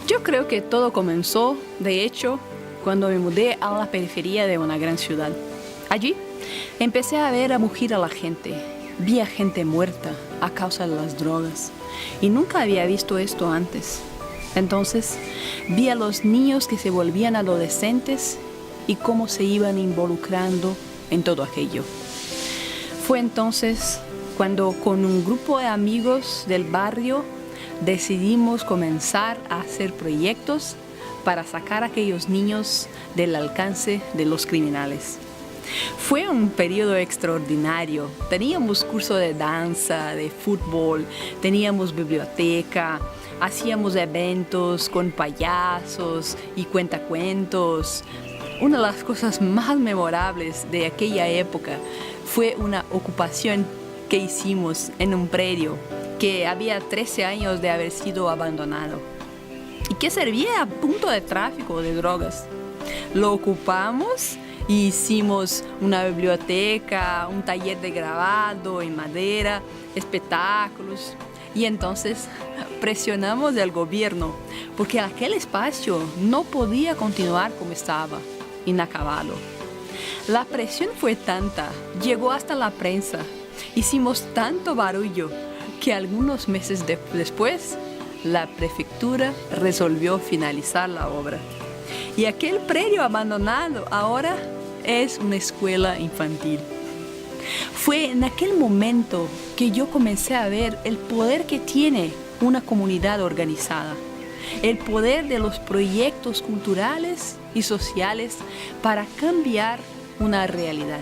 Yo creo que todo comenzó, de hecho, cuando me mudé a la periferia de una gran ciudad. Allí empecé a ver a mugir a la gente. Vi a gente muerta a causa de las drogas y nunca había visto esto antes. Entonces vi a los niños que se volvían adolescentes y cómo se iban involucrando en todo aquello. Fue entonces cuando con un grupo de amigos del barrio decidimos comenzar a hacer proyectos para sacar a aquellos niños del alcance de los criminales. Fue un periodo extraordinario. Teníamos curso de danza, de fútbol, teníamos biblioteca, hacíamos eventos con payasos y cuentacuentos. Una de las cosas más memorables de aquella época fue una ocupación que hicimos en un predio que había 13 años de haber sido abandonado y que servía a punto de tráfico de drogas. Lo ocupamos y hicimos una biblioteca, un taller de grabado en madera, espectáculos. Y entonces presionamos al gobierno porque aquel espacio no podía continuar como estaba, inacabado. La presión fue tanta, llegó hasta la prensa. Hicimos tanto barullo que algunos meses después la prefectura resolvió finalizar la obra. Y aquel predio abandonado ahora es una escuela infantil. Fue en aquel momento que yo comencé a ver el poder que tiene una comunidad organizada, el poder de los proyectos culturales y sociales para cambiar una realidad.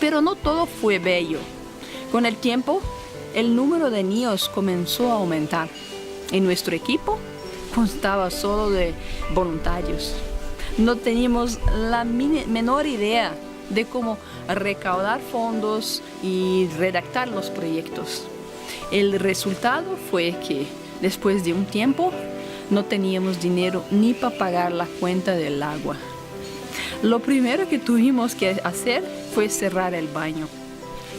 Pero no todo fue bello. Con el tiempo, el número de niños comenzó a aumentar. En nuestro equipo constaba solo de voluntarios. No teníamos la menor idea de cómo recaudar fondos y redactar los proyectos. El resultado fue que, después de un tiempo, no teníamos dinero ni para pagar la cuenta del agua. Lo primero que tuvimos que hacer fue cerrar el baño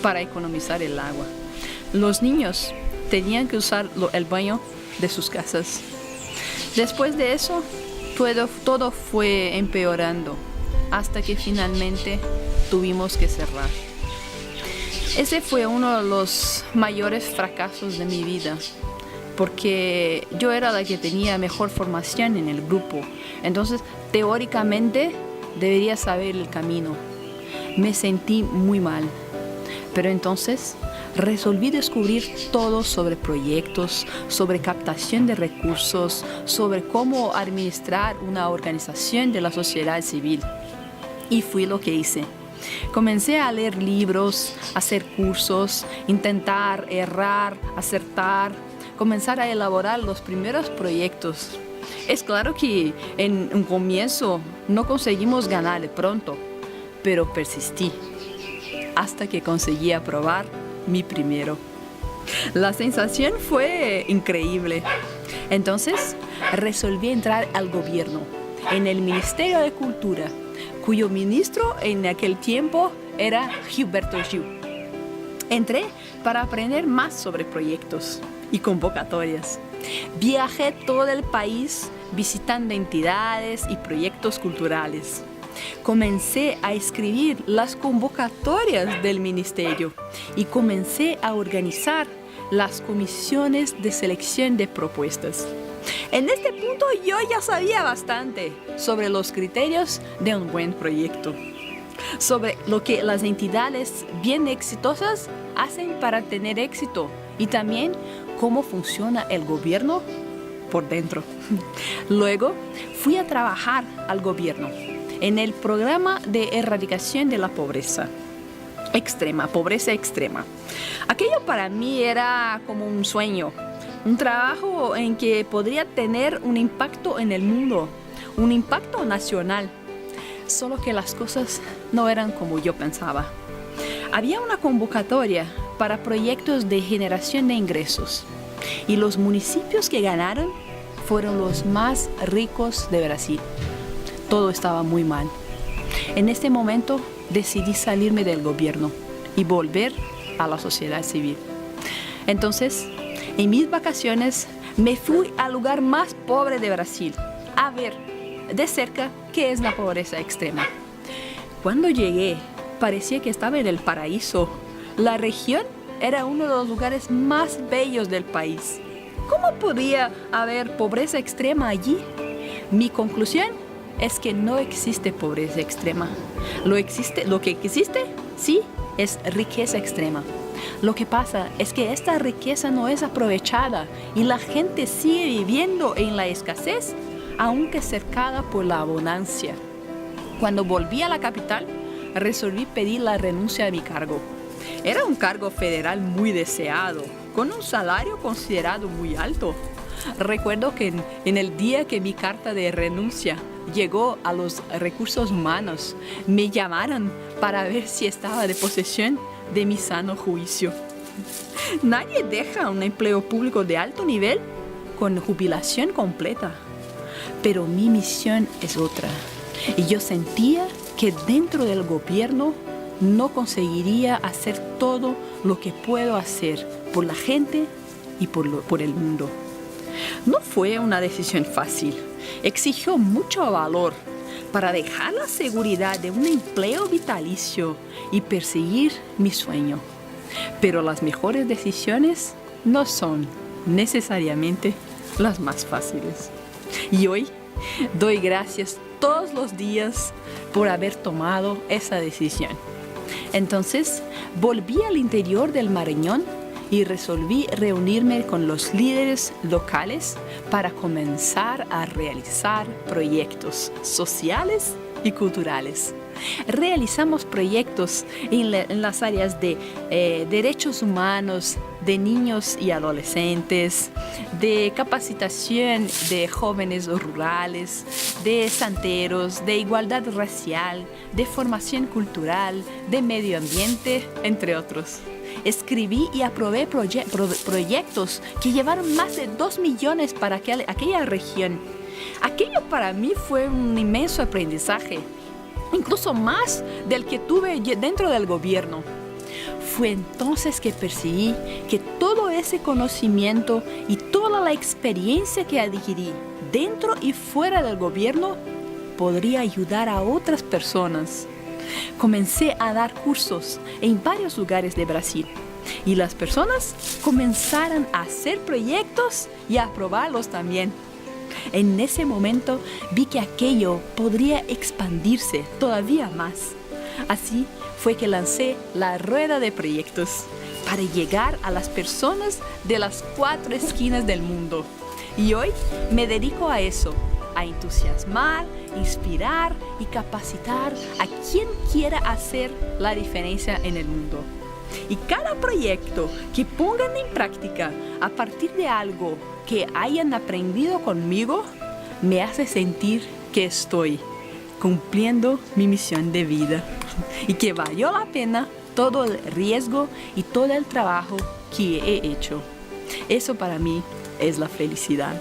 para economizar el agua. Los niños tenían que usar el baño de sus casas. Después de eso, todo fue empeorando hasta que finalmente tuvimos que cerrar. Ese fue uno de los mayores fracasos de mi vida, porque yo era la que tenía mejor formación en el grupo. Entonces, teóricamente, debería saber el camino. Me sentí muy mal, pero entonces resolví descubrir todo sobre proyectos, sobre captación de recursos, sobre cómo administrar una organización de la sociedad civil. Y fui lo que hice. Comencé a leer libros, hacer cursos, intentar errar, acertar, comenzar a elaborar los primeros proyectos. Es claro que en un comienzo no conseguimos ganar de pronto, pero persistí hasta que conseguí aprobar mi primero. La sensación fue increíble. Entonces resolví entrar al gobierno, en el Ministerio de Cultura, cuyo ministro en aquel tiempo era Gilberto Gil. Entré para aprender más sobre proyectos y convocatorias. Viajé todo el país visitando entidades y proyectos culturales. Comencé a escribir las convocatorias del ministerio y comencé a organizar las comisiones de selección de propuestas. En este punto yo ya sabía bastante sobre los criterios de un buen proyecto, sobre lo que las entidades bien exitosas hacen para tener éxito y también cómo funciona el gobierno por dentro. Luego fui a trabajar al gobierno en el programa de erradicación de la pobreza extrema, pobreza extrema. Aquello para mí era como un sueño, un trabajo en que podría tener un impacto en el mundo, un impacto nacional. Solo que las cosas no eran como yo pensaba. Había una convocatoria para proyectos de generación de ingresos y los municipios que ganaron fueron los más ricos de Brasil. Todo estaba muy mal. En este momento decidí salirme del gobierno y volver a la sociedad civil. Entonces, en mis vacaciones Me fui al lugar más pobre de Brasil a ver de cerca qué es la pobreza extrema. Cuando llegué, parecía que estaba en el paraíso. La región era uno de los lugares más bellos del país. ¿Cómo podía haber pobreza extrema allí? Mi conclusión es que no existe pobreza extrema. Lo que existe, sí, es riqueza extrema. Lo que pasa es que esta riqueza no es aprovechada y la gente sigue viviendo en la escasez, aunque cercada por la abundancia. Cuando volví a la capital, resolví pedir la renuncia de mi cargo. Era un cargo federal muy deseado, con un salario considerado muy alto. Recuerdo que en el día que mi carta de renuncia llegó a los recursos humanos, me llamaron para ver si estaba de posesión de mi sano juicio. Nadie deja un empleo público de alto nivel con jubilación completa. Pero mi misión es otra. Y yo sentía que dentro del gobierno no conseguiría hacer todo lo que puedo hacer por la gente y por el mundo. No fue una decisión fácil. Exigió mucho valor para dejar la seguridad de un empleo vitalicio y perseguir mi sueño. Pero las mejores decisiones no son necesariamente las más fáciles. Y hoy doy gracias todos los días por haber tomado esa decisión. Entonces volví al interior del Maranhão y resolví reunirme con los líderes locales para comenzar a realizar proyectos sociales y culturales. Realizamos proyectos en las áreas de derechos humanos, de niños y adolescentes, de capacitación de jóvenes rurales, de santeros, de igualdad racial, de formación cultural, de medio ambiente, entre otros. Escribí y aprobé proyectos que llevaron más de 2 millones para aquella región. Aquello para mí fue un inmenso aprendizaje, incluso más del que tuve dentro del gobierno. Fue entonces que percibí que todo ese conocimiento y toda la experiencia que adquirí dentro y fuera del gobierno podría ayudar a otras personas. Comencé a dar cursos en varios lugares de Brasil y las personas comenzaron a hacer proyectos y a aprobarlos también. En ese momento vi que aquello podría expandirse todavía más. Así fue que lancé la rueda de proyectos para llegar a las personas de las 4 esquinas del mundo. Y hoy me dedico a eso, a entusiasmar, inspirar y capacitar a quien quiera hacer la diferencia en el mundo. Y cada proyecto que pongan en práctica a partir de algo que hayan aprendido conmigo, me hace sentir que estoy cumpliendo mi misión de vida y que valió la pena todo el riesgo y todo el trabajo que he hecho. Eso para mí es la felicidad.